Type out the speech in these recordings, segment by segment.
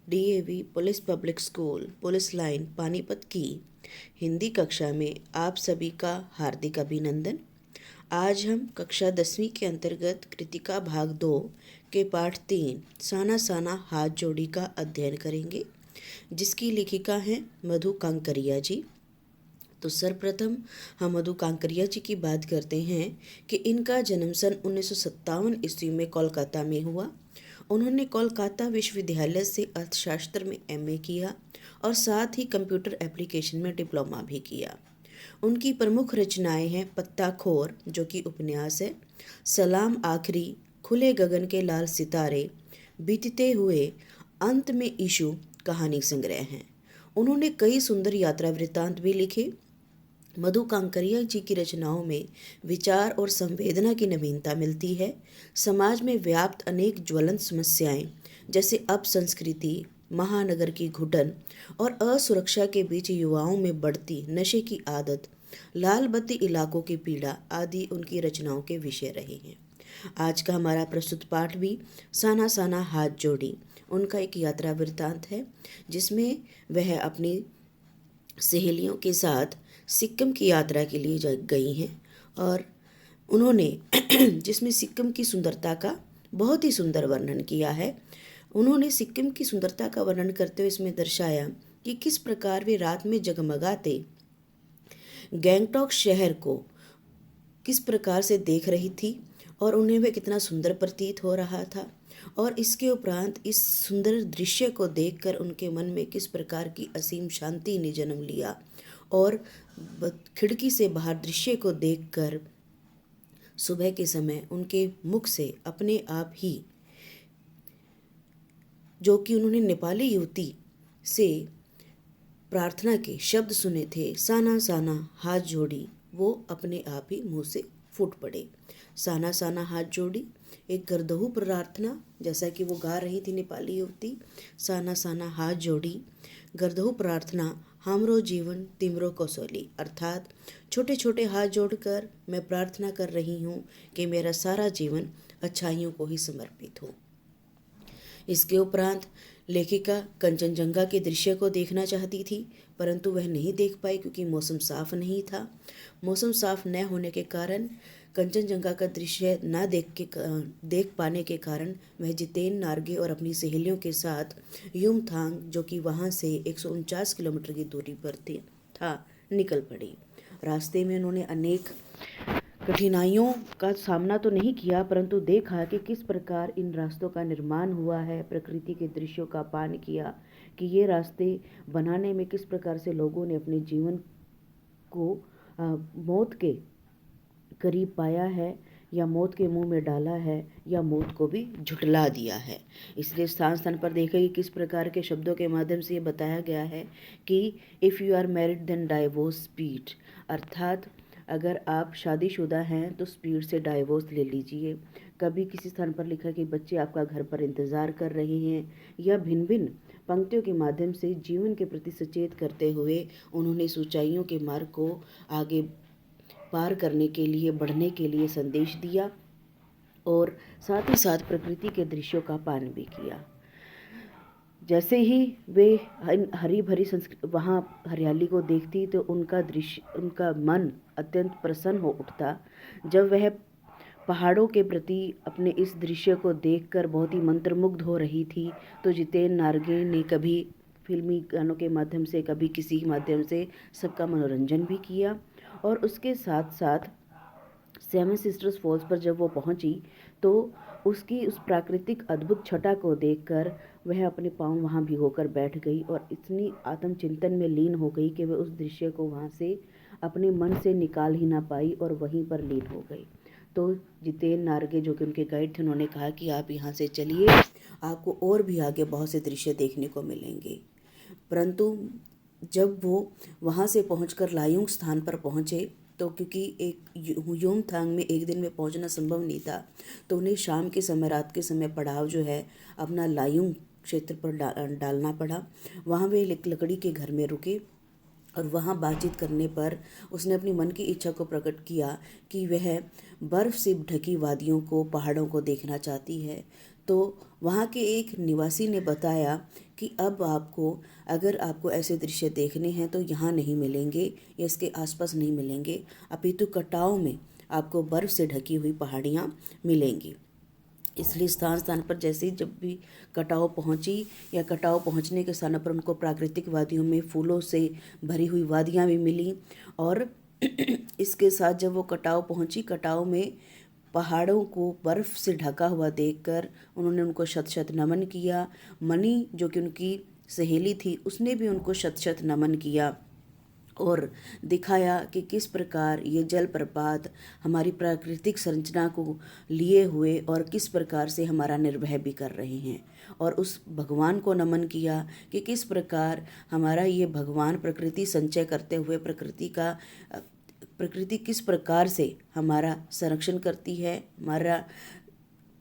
DAV police public school police line Panipat की हिंदी कक्षा में आप सभी का हार्दिक अभिनंदन। आज हम कक्षा 10वीं के अंतर्गत कृतिका भाग 2 के पाठ 3 साना साना हाथ जोड़ी का अध्ययन करेंगे, जिसकी लेखिका हैं मधु कांकरिया जी। तो सर्वप्रथम हम मधु कांकरिया जी की बात करते हैं कि इनका जन्म सन 1957 ईस्वी में कोलकाता में हुआ। उन्होंने कोलकाता विश्वविद्यालय से अर्थशास्त्र में एमए किया और साथ ही कंप्यूटर एप्लीकेशन में डिप्लोमा भी किया। उनकी प्रमुख रचनाएं हैं पत्ताखोर, जो कि उपन्यास है, सलाम आखिरी, खुले गगन के लाल सितारे, बीतते हुए, अंत में ईशु कहानी संग्रह हैं। उन्होंने कई सुंदर यात्रा वृत्तांत भी लिखे। मधु कांकरिया जी की रचनाओं में विचार और संवेदना की नवीनता मिलती है। समाज में व्याप्त अनेक ज्वलंत समस्याएं जैसे अपसंस्कृति, महानगर की घुटन और असुरक्षा के बीच युवाओं में बढ़ती नशे की आदत, लाल बत्ती इलाकों की पीड़ा आदि उनकी रचनाओं के विषय रहे हैं। आज का हमारा प्रस्तुत पाठ भी साना साना हाथ जोड़ी उनका एक यात्रा वृत्तांत है, जिसमें वह अपनी सहेलियों के साथ सिक्किम की यात्रा के लिए गई हैं और उन्होंने जिसमें सिक्किम की सुंदरता का बहुत ही सुंदर वर्णन किया है। उन्होंने सिक्किम की सुंदरता का वर्णन करते हुए इसमें दर्शाया कि किस प्रकार वे रात में जगमगाते गैंगटॉक शहर को किस प्रकार से देख रही थी और उन्हें वह कितना सुंदर प्रतीत हो रहा था, और इसके उपरांत इस सुंदर दृश्य को देखकर उनके मन में किस प्रकार की असीम शांति ने जन्म लिया और खिड़की से बाहर दृश्य को देखकर सुबह के समय उनके मुख से अपने आप ही, जो कि उन्होंने नेपाली युवती से प्रार्थना के शब्द सुने थे, साना साना हाथ जोड़ी, वो अपने आप ही मुंह से फूट पड़े। साना साना हाथ जोड़ी एक गर्दहू प्रार्थना, जैसा कि वो गा रही थी नेपाली युवती, साना साना हाथ जोड़ी गर्दहू प्रार्थना हमरो जीवन तिम्रो कसौली, अर्थात छोटे छोटे हाथ जोड़कर मैं प्रार्थना कर रही हूँ कि मेरा सारा जीवन अच्छाइयों को ही समर्पित हो। इसके उपरांत लेखिका कंचनजंगा के दृश्य को देखना चाहती थी, परंतु वह नहीं देख पाई क्योंकि मौसम साफ नहीं था। मौसम साफ न होने के कारण कंचनजंगा का दृश्य न देख पाने के कारण वह जितेन नार्गे और अपनी सहेलियों के साथ युमथांग, जो कि वहाँ से 149 किलोमीटर की दूरी पर था, निकल पड़ी। रास्ते में उन्होंने अनेक कठिनाइयों का सामना तो नहीं किया, परंतु देखा कि किस प्रकार इन रास्तों का निर्माण हुआ है, प्रकृति के दृश्यों का पान किया कि ये रास्ते बनाने में किस प्रकार से लोगों ने अपने जीवन को मौत के करीब पाया है, या मौत के मुंह में डाला है, या मौत को भी झुठला दिया है। इसलिए स्थान स्थान पर देखा कि किस प्रकार के शब्दों के माध्यम से ये बताया गया है कि if you are married then divorce speed, अर्थात अगर आप शादीशुदा हैं तो स्पीड से डाइवोर्स ले लीजिए। कभी किसी स्थान पर लिखा कि बच्चे आपका घर पर इंतज़ार कर रहे हैं, या भिन्न भिन्न पंक्तियों के माध्यम से जीवन के प्रति सचेत करते हुए उन्होंने इस ऊंचाइयों के मार्ग को आगे पार करने के लिए, बढ़ने के लिए संदेश दिया और साथ ही साथ प्रकृति के दृश्यों का पान भी किया। जैसे ही वे हरी भरी वहाँ हरियाली को देखती तो उनका मन अत्यंत प्रसन्न हो उठता। जब वह पहाड़ों के प्रति अपने इस दृश्य को देखकर बहुत ही मंत्रमुग्ध हो रही थी, तो जितेन नार्गे ने कभी फिल्मी गानों के माध्यम से, कभी किसी माध्यम से सबका मनोरंजन भी किया। और उसके साथ साथ सेवन सिस्टर्स फॉल्स पर जब वो पहुंची तो उसकी उस प्राकृतिक अद्भुत छटा को देखकर वह अपने पाँव वहाँ भिगोकर बैठ गई और इतनी आत्मचिंतन में लीन हो गई कि वह उस दृश्य को वहाँ से अपने मन से निकाल ही ना पाई और वहीं पर लीन हो गई। तो जितेन नार्गे, जो कि उनके गाइड थे, उन्होंने कहा कि आप यहाँ से चलिए, आपको और भी आगे बहुत से दृश्य देखने को मिलेंगे। परंतु जब वो वहाँ से पहुंचकर लायुंग स्थान पर पहुँचे तो क्योंकि एक युमथांग में एक दिन में पहुंचना संभव नहीं था, तो उन्हें शाम के समय, रात के समय पड़ाव जो है अपना लायुंग क्षेत्र पर डालना पड़ा। वहाँ वे एक लकड़ी के घर में रुके और वहाँ बातचीत करने पर उसने अपनी मन की इच्छा को प्रकट किया कि वह बर्फ़ से ढकी वादियों को, पहाड़ों को देखना चाहती है। तो वहाँ के एक निवासी ने बताया कि अब आपको, अगर आपको ऐसे दृश्य देखने हैं तो यहाँ नहीं मिलेंगे या इसके आसपास नहीं मिलेंगे, अपितु कटाव में आपको बर्फ़ से ढकी हुई पहाड़ियाँ मिलेंगी। इसलिए स्थान स्थान पर जैसे ही जब भी कटाव पहुंची या कटाव पहुंचने के स्थानों पर उनको प्राकृतिक वादियों में फूलों से भरी हुई वादियां भी मिली। और इसके साथ जब वो कटाव पहुंची, कटाव में पहाड़ों को बर्फ़ से ढका हुआ देखकर उन्होंने उनको शत शत नमन किया। मनी जो कि उनकी सहेली थी, उसने भी उनको शत शत नमन किया और दिखाया कि किस प्रकार ये जलप्रपात हमारी प्राकृतिक संरचना को लिए हुए और किस प्रकार से हमारा निर्वह भी कर रहे हैं। और उस भगवान को नमन किया कि किस प्रकार हमारा ये भगवान प्रकृति संचय करते हुए प्रकृति किस प्रकार से हमारा संरक्षण करती है, हमारा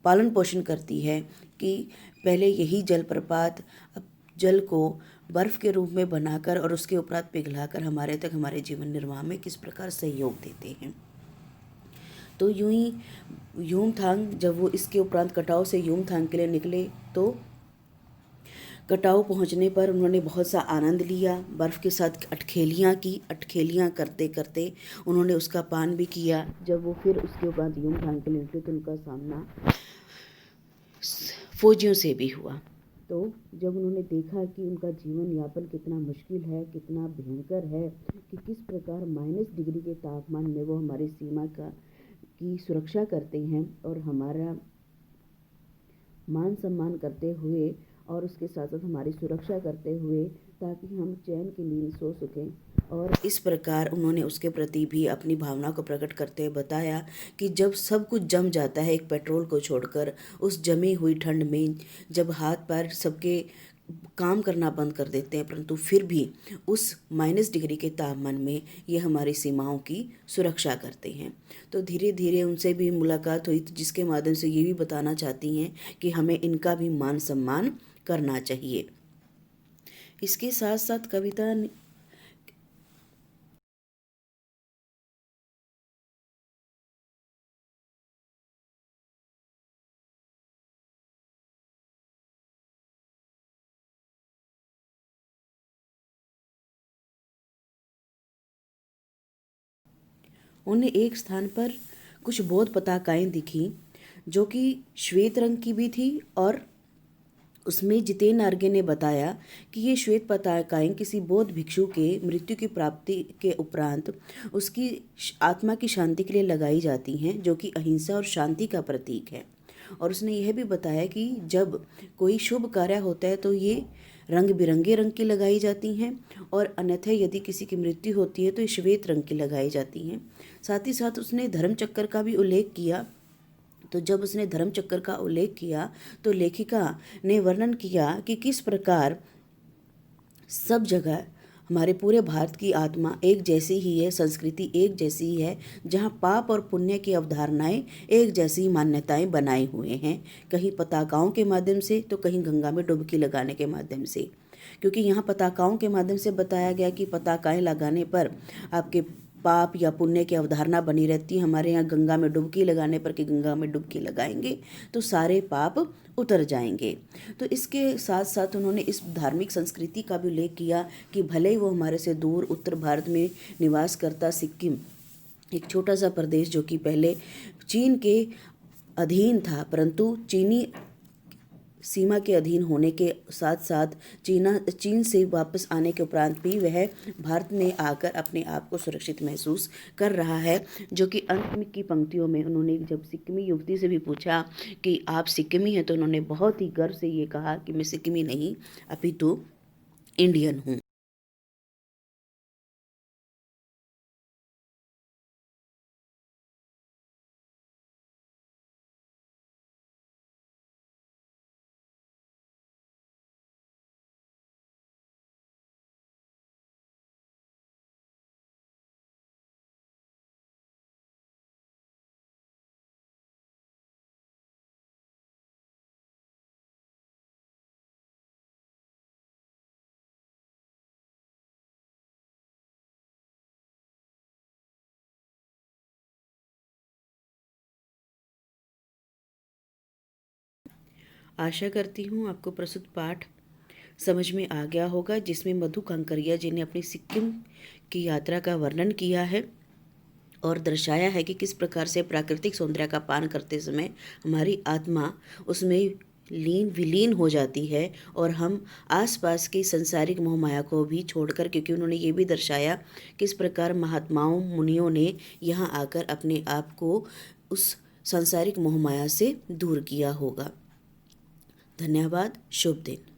पालन पोषण करती है, कि पहले यही जलप्रपात जल को बर्फ़ के रूप में बनाकर और उसके उपरांत पिघलाकर हमारे तक हमारे जीवन निर्वाह में किस प्रकार सहयोग देते हैं। तो यूं ही यूमथांग, जब वो इसके उपरांत कटाव से यूमथांग के लिए निकले तो कटाव पहुंचने पर उन्होंने बहुत सा आनंद लिया, बर्फ़ के साथ अटखेलियाँ की। अटखेलियाँ करते करते उन्होंने उसका पान भी किया। जब वो फिर उसके उपरांत यूमथांग के लिए निकले तो उनका सामना फौजियों से भी हुआ। तो जब उन्होंने देखा कि उनका जीवन यापन कितना मुश्किल है, कितना भयंकर है, कि किस प्रकार -डिग्री के तापमान में वो हमारी सीमा की सुरक्षा करते हैं और हमारा मान सम्मान करते हुए और उसके साथ साथ हमारी सुरक्षा करते हुए, ताकि हम चैन की नींद सो सकें। और इस प्रकार उन्होंने उसके प्रति भी अपनी भावना को प्रकट करते हुए बताया कि जब सब कुछ जम जाता है एक पेट्रोल को छोड़कर, उस जमी हुई ठंड में जब हाथ पैर सबके काम करना बंद कर देते हैं, परंतु फिर भी उस -डिग्री के तापमान में ये हमारी सीमाओं की सुरक्षा करते हैं। तो धीरे धीरे उनसे भी मुलाकात हुई, तो जिसके माध्यम से ये भी बताना चाहती हैं कि हमें इनका भी मान सम्मान करना चाहिए। इसके साथ साथ कविता उन्हें एक स्थान पर कुछ बौद्ध पताकाएं दिखी, जो कि श्वेत रंग की भी थी। और उसमें जितेन आर्गे ने बताया कि ये श्वेत पताकाएं किसी बौद्ध भिक्षु के मृत्यु की प्राप्ति के उपरांत उसकी आत्मा की शांति के लिए लगाई जाती हैं, जो कि अहिंसा और शांति का प्रतीक है। और उसने यह भी बताया कि जब कोई शुभ कार्य होता है तो ये रंग बिरंगे रंग की लगाई जाती हैं, और अन्यथा यदि किसी की मृत्यु होती है तो ये श्वेत रंग की लगाई जाती हैं। साथ ही साथ उसने धर्म चक्र का भी उल्लेख किया। तो जब उसने धर्म चक्र का उल्लेख किया तो लेखिका ने वर्णन किया कि किस प्रकार सब जगह हमारे पूरे भारत की आत्मा एक जैसी ही है, संस्कृति एक जैसी ही है, जहाँ पाप और पुण्य की अवधारणाएं एक जैसी मान्यताएं बनाए हुए हैं, कहीं पताकाओं के माध्यम से तो कहीं गंगा में डुबकी लगाने के माध्यम से। क्योंकि यहाँ पताकाओं के माध्यम से बताया गया कि पताकाएं लगाने पर आपके पाप या पुण्य की अवधारणा बनी रहती है। हमारे यहाँ गंगा में डुबकी लगाने पर कि गंगा में डुबकी लगाएंगे तो सारे पाप उतर जाएंगे। तो इसके साथ साथ उन्होंने इस धार्मिक संस्कृति का भी उल्लेख किया कि भले ही वो हमारे से दूर उत्तर भारत में निवास करता सिक्किम, एक छोटा सा प्रदेश जो कि पहले चीन के अधीन था, परंतु चीनी सीमा के अधीन होने के साथ साथ चीन से वापस आने के उपरांत भी वह भारत में आकर अपने आप को सुरक्षित महसूस कर रहा है। जो कि अंत में की पंक्तियों में उन्होंने जब सिक्किमी युवती से भी पूछा कि आप सिक्किमी हैं, तो उन्होंने बहुत ही गर्व से ये कहा कि मैं सिक्किमी नहीं अपितु इंडियन हूँ। आशा करती हूँ आपको प्रस्तुत पाठ समझ में आ गया होगा, जिसमें मधु कांकरिया जी ने अपनी सिक्किम की यात्रा का वर्णन किया है और दर्शाया है कि किस प्रकार से प्राकृतिक सौंदर्य का पान करते समय हमारी आत्मा उसमें विलीन हो जाती है और हम आसपास की संसारिक मोह माया को भी छोड़कर, क्योंकि उन्होंने ये भी दर्शाया किस प्रकार महात्माओं मुनियों ने यहाँ आकर अपने आप को उस सांसारिक मोह माया से दूर किया होगा। धन्यवाद। शुभ दिन।